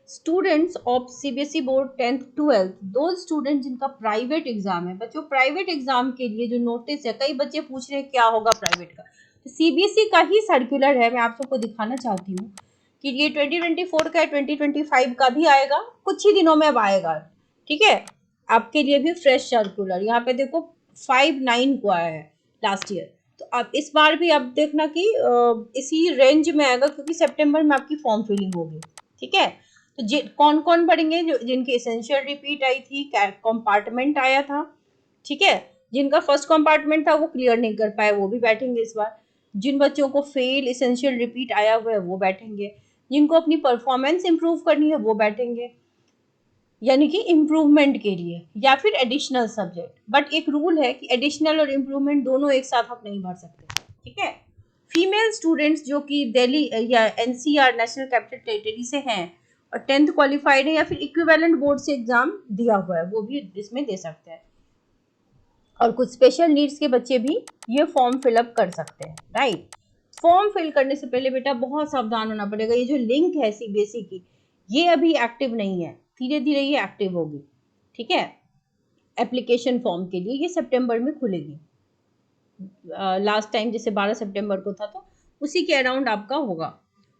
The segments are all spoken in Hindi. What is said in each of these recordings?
Students of CBSE board 10th 12th, दो स्टूडेंट जिनका प्राइवेट एग्जाम है, बच्चों प्राइवेट एग्जाम के लिए जो नोटिस है, कई बच्चे पूछ रहे हैं क्या होगा प्राइवेट का, तो सीबीएसई का ही सर्कुलर है, मैं आप सबको दिखाना चाहती हूँ कि ये 2024 का 2025 का भी आएगा, कुछ ही दिनों में अब आएगा। ठीक है, आपके लिए भी फ्रेश सर्कुलर, यहाँ पे देखो 5/9 को आया है लास्ट ईयर, तो अब इस बार भी आप देखना कि इसी रेंज में आएगा, क्योंकि सितंबर में आपकी फॉर्म फिलिंग होगी। ठीक है, तो कौन कौन पढ़ेंगे, जो जिनकी एसेंशियल रिपीट आई थी, कंपार्टमेंट आया था। ठीक है, जिनका फर्स्ट कंपार्टमेंट था वो क्लियर नहीं कर पाए, वो भी बैठेंगे इस बार। जिन बच्चों को फेल एसेंशियल रिपीट आया हुआ है वो बैठेंगे, जिनको अपनी परफॉर्मेंस इंप्रूव करनी है वो बैठेंगे, यानी कि इम्प्रूवमेंट के लिए, या फिर एडिशनल सब्जेक्ट। बट एक रूल है कि एडिशनल और इम्प्रूवमेंट दोनों एक साथ आप नहीं भर सकते। ठीक है, फीमेल स्टूडेंट्स जो कि दिल्ली या एनसीआर नेशनल कैपिटल टेरिटरी से हैं और 10th क्वालिफाइड है या फिर इक्विवेलेंट बोर्ड से एग्जाम दिया हुआ है, वो भी इसमें दे सकते हैं। और कुछ स्पेशल नीड्स के बच्चे भी ये फॉर्म फिलअप कर सकते हैं। राइट, फॉर्म फिल करने से पहले बेटा बहुत सावधान होना पड़ेगा। ये जो लिंक है सीबीएसई की, ये अभी एक्टिव नहीं है, धीरे धीरे ये एक्टिव होगी। ठीक है, एप्लीकेशन फॉर्म के लिए ये सितंबर में खुलेगी। लास्ट टाइम जैसे 12 सितंबर को था, तो उसी के अराउंड आपका होगा।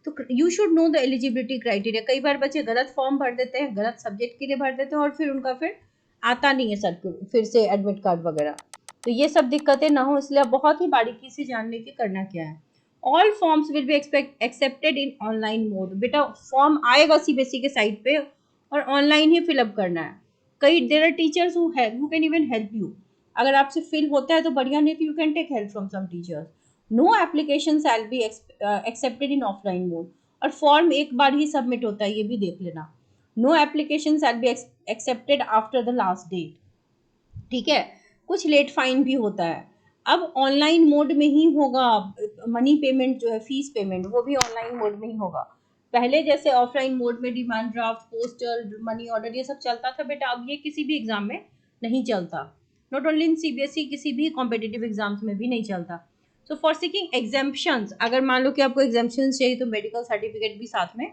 तो you should know the eligibility criteria. कई बार बच्चे गलत फॉर्म भर देते हैं, गलत सब्जेक्ट के लिए भर देते हैं, और फिर उनका फिर आता नहीं है सर्कुलर, फिर से एडमिट कार्ड वगैरह। तो ये सब दिक्कतें ना हो, इसलिए आप बहुत ही बारीकी से जानने की करना क्या है। All forms will be accepted in online mode. बेटा फॉर्म आएगा सीबीएसई के साइट पे और ऑनलाइन ही फिलअप करना है। कई there are teachers who can even help you. अगर आपसे फिल होता है तो बढ़िया, नहीं तो you can take help from some teachers. No application shall be accepted in offline mode. और फॉर्म एक बार ही सबमिट होता है, ये भी देख लेना। No application shall be accepted after the last date. ठीक है, कुछ लेट फाइन भी होता है। अब ऑनलाइन मोड में ही होगा, मनी पेमेंट जो है, फीस पेमेंट, वो भी ऑनलाइन मोड में ही होगा। पहले जैसे ऑफलाइन मोड में demand draft, poster, money order ये सब चलता था बेटा, अब ये किसी भी एग्जाम में नहीं चलता। नॉट ओनली इन सीबीएसई, किसी भी कॉम्पिटिटिव एग्जाम्स में भी नहीं चलता। सो फॉर सीकिंग एग्जाम्पशंस, अगर मान लो कि आपको एग्जाम्पशंस चाहिए तो मेडिकल सर्टिफिकेट भी साथ में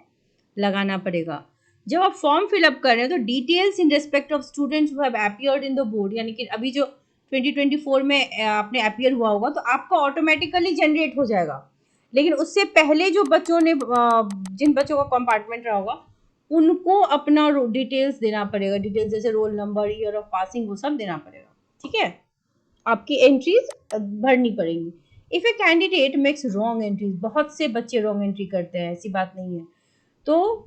लगाना पड़ेगा। जब आप फॉर्म फिलअप कर रहे हैं तो details in respect of students who have appeared in the board, यानी कि अभी जो 2024 में आपने अपीयर हुआ होगा तो आपका ऑटोमेटिकली जनरेट हो जाएगा। लेकिन उससे पहले जो बच्चों ने जिन बच्चों का कंपार्टमेंट रहा होगा उनको अपना डिटेल्स देना पड़ेगा। डिटेल्स जैसे roll number, year of passing, वो सब देना पड़ेगा। ठीक है, आपकी एंट्रीज भरनी पड़ेंगी। If a candidate makes wrong entries, बहुत से बच्चे रॉन्ग एंट्री करते हैं, ऐसी बात नहीं है, तो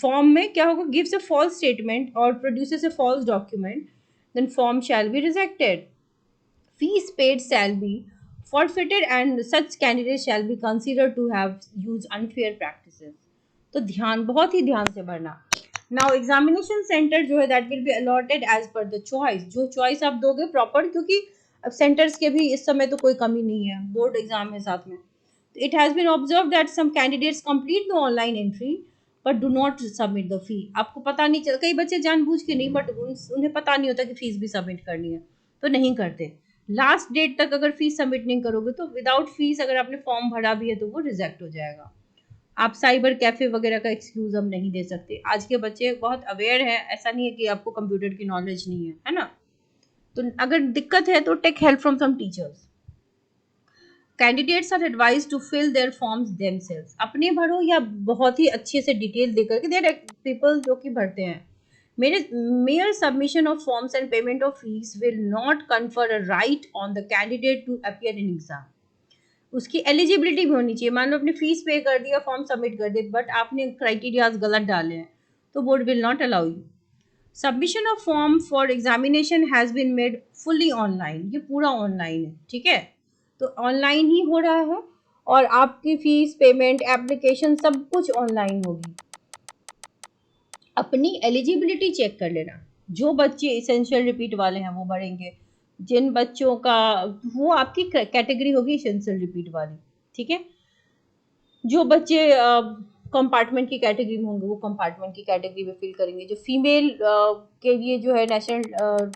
फॉर्म में क्या होगा, गिव्स अ फॉल्स स्टेटमेंट और produces a false document, then form shall be rejected. Fees paid shall be forfeited and such candidates shall be considered to have used unfair practices. तो ध्यान, बहुत ही ध्यान से भरना। नाउ एग्जामिनेशन सेंटर जो है that will be allotted as per the choice, जो चॉइस आप दोगे प्रॉपर, क्योंकि अब सेंटर्स के भी इस समय तो कोई कमी नहीं है, बोर्ड एग्जाम है साथ में। It has been observe that some candidates complete the online entry but do not submit the fee. आपको पता नहीं चल, कई बच्चे जानबूझ के नहीं, बट उन्हें पता नहीं होता कि फीस भी सबमिट करनी है, तो नहीं करते। लास्ट डेट तक अगर फीस सबमिट नहीं करोगे तो विदाउट फीस अगर आपने फॉर्म भरा भी है तो वो रिजेक्ट हो जाएगा। आप साइबर कैफे वगैरह का एक्सक्यूज हम नहीं दे सकते। आज के बच्चे बहुत अवेयर हैं, ऐसा नहीं है कि आपको कंप्यूटर की नॉलेज नहीं है ना। तो अगर दिक्कत है तो take help from some teachers. Candidates are advise to fill their forms themselves. अपने भरो या बहुत ही अच्छे से डिटेल देकर के, देयर पीपल जो कि भरते हैं। Mere submission of forms and payment of fees will not confer a right on the candidate to appear in exam. उसकी एलिजिबिलिटी भी होनी चाहिए। मान लो आपने फीस पे कर दिया, फॉर्म सबमिट कर दे, बट आपने क्राइटेरियाज गलत डाले हैं, तो board will not allow you. Submission of form for examination has been made fully online, ये पूरा ऑनलाइन है। ठीक है, तो ऑनलाइन ही हो रहा है और आपकी फीस, पेमेंट, एप्लीकेशन सब कुछ ऑनलाइन होगी। अपनी एलिजिबिलिटी चेक कर लेना। जो बच्चे इसेंशियल रिपीट वाले हैं वो भरेंगे, जिन बच्चों का, वो आपकी कैटेगरी होगी इसेंशियल रिपीट वाली। ठीक है, जो बच्चे कंपार्टमेंट की कैटेगरी में होंगे वो कंपार्टमेंट की कैटेगरी में फिल करेंगे। जो फीमेल के लिए जो है नेशनल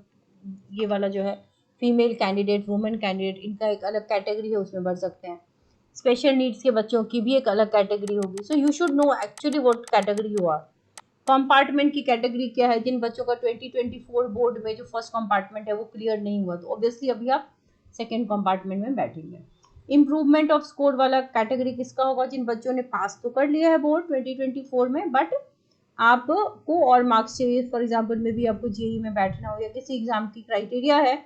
ये वाला जो है फीमेल कैंडिडेट, वुमेन कैंडिडेट, इनका एक अलग कैटेगरी है, उसमें भर सकते हैं। स्पेशल नीड्स के बच्चों की भी एक अलग कैटेगरी होगी। So you should know actually what category you are. Compartment की कैटेगरी क्या है, जिन बच्चों का 2024 बोर्ड में जो फर्स्ट कंपार्टमेंट है वो क्लियर नहीं हुआ तो ऑब्वियसली अभी आप सेकेंड कंपार्टमेंट में बैठेंगे। इम्प्रूवमेंट ऑफ स्कोर वाला कैटेगरी किसका होगा, जिन बच्चों ने पास तो कर लिया है बोर्ड 2024 में बट आपको और मार्क्स चाहिए, फॉर एग्जाम्पल में भी आपको जेई में बैठना हो या किसी एग्जाम की क्राइटेरिया है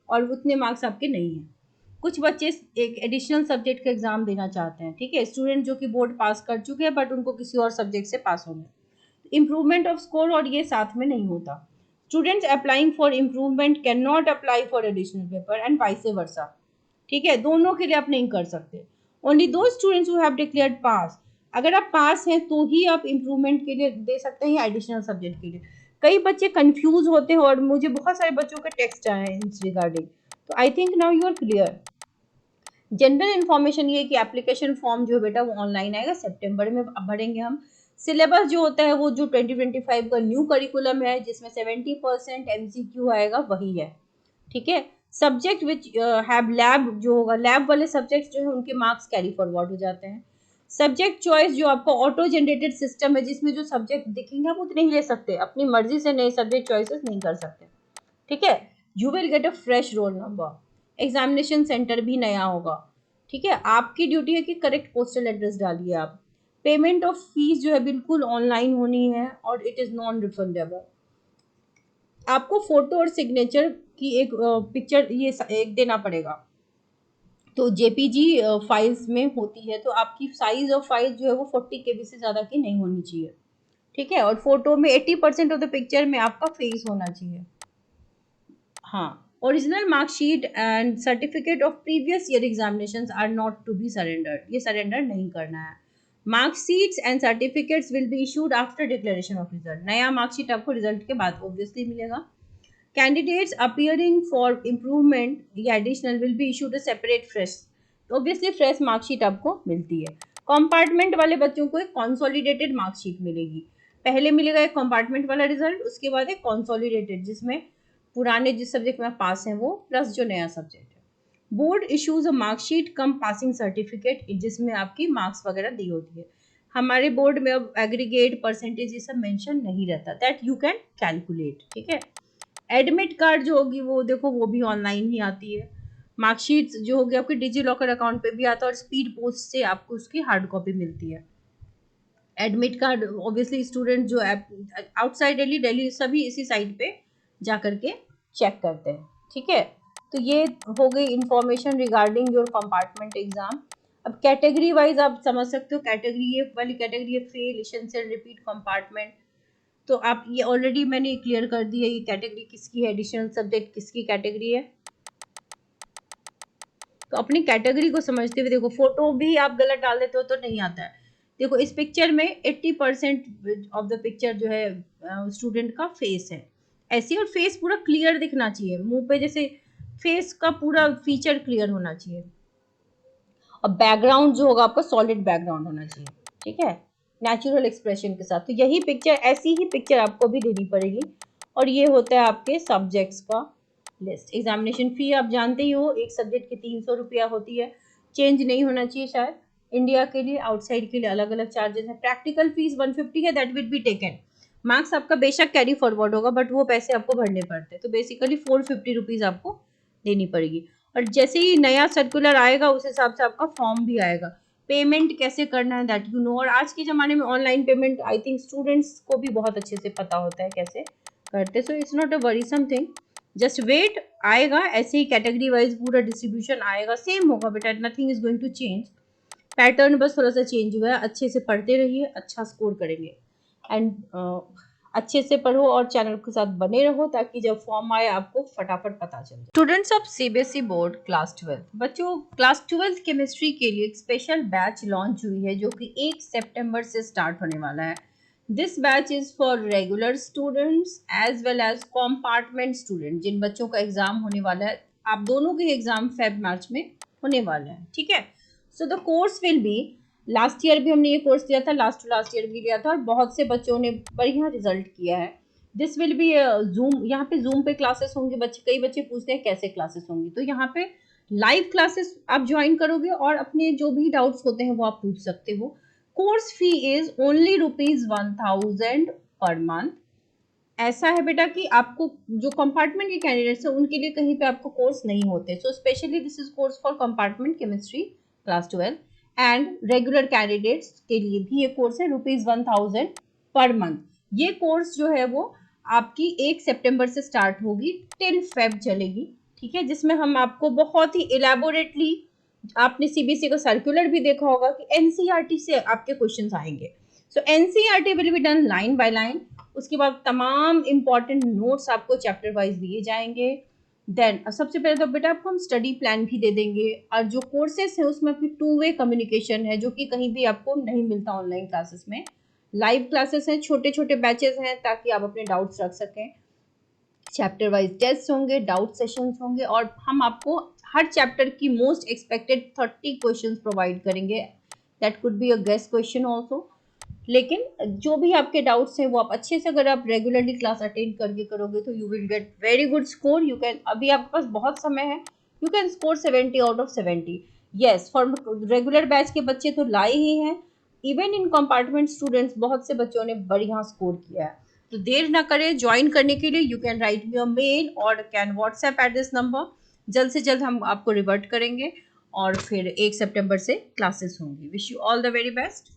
और उतने मार्क्स आपके नहीं हैं। कुछ बच्चे एक एडिशनल सब्जेक्ट का एग्जाम देना चाहते हैं, ठीक है, स्टूडेंट जो कि बोर्ड पास कर चुके हैं बट उनको किसी और सब्जेक्ट से पास होना है, इम्प्रूवमेंट ऑफ स्कोर और ये साथ में नहीं होता। Students applying for improvement can not apply for additional paper and vice versa, ठीक है, दोनों के लिए आप नहीं कर सकते। ओनली दो स्टूडेंट्स हु हैव डिक्लेयर्ड पास, अगर आप पास हैं तो ही आप इम्प्रूवमेंट के लिए दे सकते हैं या एडिशनल सब्जेक्ट के लिए। कई बच्चे कंफ्यूज होते हैं और मुझे बहुत सारे बच्चों के टेक्स्ट आए हैं इस रिगार्डिंग, तो I think now you are clear. General information ये कि एप्लीकेशन फॉर्म जो बेटा वो ऑनलाइन आएगा, सितंबर में भरेंगे हम। सिलेबस जो होता है वो जो 2025 का न्यू करिकुलम है जिसमें 70% MCQ आएगा वही है, ठीक है। सब्जेक्ट विच हैव लैब जो होगा, लैब वाले सब्जेक्ट जो है उनके मार्क्स कैरी फॉरवर्ड हो जाते हैं। सब्जेक्ट चॉइस जो आपका ऑटो जनरेटेड सिस्टम है जिसमें जो सब्जेक्ट दिखेंगे आप उतने ही ले सकते हैं, अपनी मर्जी से नए सब्जेक्ट चॉइसेस नहीं कर सकते, ठीक है। You will get a fresh roll number, examination centre भी नया होगा, ठीक है। आपकी ड्यूटी है कि करेक्ट पोस्टल एड्रेस डालिए आप। पेमेंट ऑफ फीस जो है बिल्कुल ऑनलाइन होनी है और इट इज़ नॉन रिफंडेबल। आपको फोटो और सिग्नेचर की एक पिक्चर ये एक देना पड़ेगा, तो जेपीजी फाइल्स में होती है तो आपकी साइज ऑफ फाइल जो है वो 40 KB से ज़्यादा की नहीं होनी चाहिए, ठीक है। और फोटो में 80% ऑफ द पिक्चर में आपका फेस होना चाहिए। हाँ, original marksheet and certificate of previous year examinations are not to be surrendered, ये सरेंडर नहीं करना है। Marksheets and certificates will be issued after declaration of result, नया मार्कशीट आपको रिजल्ट के बाद ऑब्वियसली मिलेगा। कैंडिडेट्स अपीयरिंग फॉर इम्प्रूवमेंट या additional will be issued a separate fresh, तो ऑब्वियसली फ्रेश मार्कशीट आपको मिलती है। कंपार्टमेंट वाले बच्चों को एक कॉन्सोलिडेटेड मार्कशीट मिलेगी, पहले मिलेगा एक कंपार्टमेंट वाला रिजल्ट, उसके बाद एक कॉन्सोलिडेटेड जिसमें पुराने जिस सब्जेक्ट में पास हैं वो प्लस जो नया सब्जेक्ट है। बोर्ड इशूज अ मार्कशीट कम पासिंग सर्टिफिकेट जिसमें आपकी मार्क्स वगैरह दी होती है। हमारे बोर्ड में अब एग्रीगेट परसेंटेज ये सब मेंशन नहीं रहता, दैट यू कैन कैलकुलेट, ठीक है। एडमिट कार्ड जो होगी वो देखो वो भी ऑनलाइन ही आती है। मार्कशीट जो होगी आपके डिजी लॉकर अकाउंट पे भी आता है और स्पीड पोस्ट से आपको उसकी हार्ड कॉपी मिलती है। एडमिट कार्ड ऑब्वियसली स्टूडेंट जो आउटसाइड दिल्ली सभी इसी साइट पे जा करके चेक करते हैं, ठीक है। तो ये हो गई information regarding your compartment exam. अब कैटेगरी वाइज आप समझ सकते हो, कैटेगरी ये वाली कैटेगरी है फेल, एसेंशियल, रिपीट, कंपार्टमेंट, तो आप ये ऑलरेडी मैंने क्लियर कर दी है ये कैटेगरी किसकी है, एडिशनल सब्जेक्ट किसकी कैटेगरी है। तो अपनी कैटेगरी को समझते हुए देखो, फोटो भी आप गलत डाल देते हो तो नहीं आता है। देखो इस पिक्चर में 80% ऑफ द पिक्चर जो है स्टूडेंट का फेस है ऐसी, और फेस पूरा क्लियर दिखना चाहिए, मुंह पे जैसे फेस का पूरा फीचर क्लियर होना चाहिए, और बैकग्राउंड जो होगा आपका सॉलिड बैकग्राउंड होना चाहिए, ठीक है, नेचुरल एक्सप्रेशन के साथ। तो यही पिक्चर, ऐसी ही पिक्चर आपको भी देनी पड़ेगी, और ये होता है आपके सब्जेक्ट्स का लिस्ट। एग्जामिनेशन फी आप जानते ही हो, एक सब्जेक्ट की 300 रुपया होती है, चेंज नहीं होना चाहिए शायद, इंडिया के लिए, आउटसाइड के लिए अलग अलग चार्जेस हैं। प्रैक्टिकल फीस 150 है, that will be taken. Marks आपका बेशक कैरी फॉरवर्ड होगा बट वो पैसे आपको भरने पड़ते हैं, तो बेसिकली 450 रुपीज़ आपको देनी पड़ेगी। और जैसे ही नया सर्कुलर आएगा उस हिसाब से आपका फॉर्म भी आएगा। पेमेंट कैसे करना है दैट यू नो, और आज के ज़माने में online payment I think students को भी बहुत अच्छे से पता होता है कैसे करते, so it's not a worrisome thing, just wait, आएगा ऐसे ही कैटेगरी वाइज पूरा डिस्ट्रीब्यूशन आएगा, सेम होगा बेटा, nothing is going to change, pattern बस थोड़ा सा चेंज हुआ है। अच्छे से पढ़ते रहिए, अच्छा स्कोर करेंगे, एंड अच्छे से पढ़ो और चैनल के साथ बने रहो ताकि जब फॉर्म आए आपको फटाफट पता चल जाए। Students of CBSE board class 12, बच्चों क्लास 12 केमिस्ट्री के लिए एक स्पेशल बैच लॉन्च हुई है जो कि 1 सितंबर से स्टार्ट होने वाला है। This batch is for regular students as well as compartment student, जिन बच्चों का एग्जाम होने वाला है, आप दोनों के एग्जाम फेब मार्च में होने वाले हैं, ठीक है। So the course will be, last year भी हमने ये कोर्स दिया था, लास्ट ईयर भी लिया था और बहुत से बच्चों ने बढ़िया रिजल्ट किया है। दिस विल बी जूम, यहाँ पे जूम पे क्लासेस होंगे, बच्चे कई बच्चे पूछते हैं कैसे क्लासेस होंगी, तो यहाँ पे लाइव क्लासेस आप ज्वाइन करोगे और अपने जो भी डाउट्स होते हैं वो आप पूछ सकते हो। Course fee is only ₹1000 per month. ऐसा है बेटा कि आपको जो कंपार्टमेंट के कैंडिडेट्स हैं उनके लिए कहीं पे आपको कोर्स नहीं होते, so specially this is course for compartment chemistry class 12 and regular candidates के लिए भी ये कोर्स है ₹1000 पर मंथ। ये कोर्स जो है वो आपकी 1 सितंबर से स्टार्ट होगी टिल फेब चलेगी, ठीक है, जिसमें हम आपको बहुत ही इलेबोरेटली, आपने सीबीएसई का सर्कुलर भी देखा होगा कि एनसीईआरटी से आपके क्वेश्चंस आएंगे। So NCERT will be done line by line, उसके बाद तमाम इंपॉर्टेंट नोट्स आपको चैप्टर वाइज दिए जाएंगे। देन सबसे पहले तो बेटा आपको हम स्टडी प्लान भी दे देंगे, और जो कोर्सेस है उसमें आपकी 2 वे कम्युनिकेशन है जो कि कहीं भी आपको नहीं मिलता ऑनलाइन क्लासेस में। लाइव क्लासेस हैं, छोटे छोटे बैचेस हैं ताकि आप अपने डाउट्स रख सकें। चैप्टर वाइज टेस्ट होंगे, डाउट सेशंस होंगे, और हम आपको हर चैप्टर की मोस्ट एक्सपेक्टेड 30 क्वेश्चंस प्रोवाइड करेंगे। That could be a guest question also. लेकिन जो भी आपके डाउट्स हैं वो आप अच्छे से, अगर आप रेगुलरली क्लास अटेंड करके करोगे तो you will get very good score. You can, अभी आपके पास बहुत समय है, you can score 70 out of 70। Yes, for regular batch के बच्चे तो लाए ही हैं, इवन इन कंपार्टमेंट स्टूडेंट्स बहुत से बच्चों ने बढ़िया स्कोर किया है। तो देर ना करें, ज्वाइन करने के लिए you can write me a mail और can WhatsApp at this number. जल्द से जल्द हम आपको रिवर्ट करेंगे और फिर 1 सितंबर से क्लासेस होंगी। Wish you all the very best.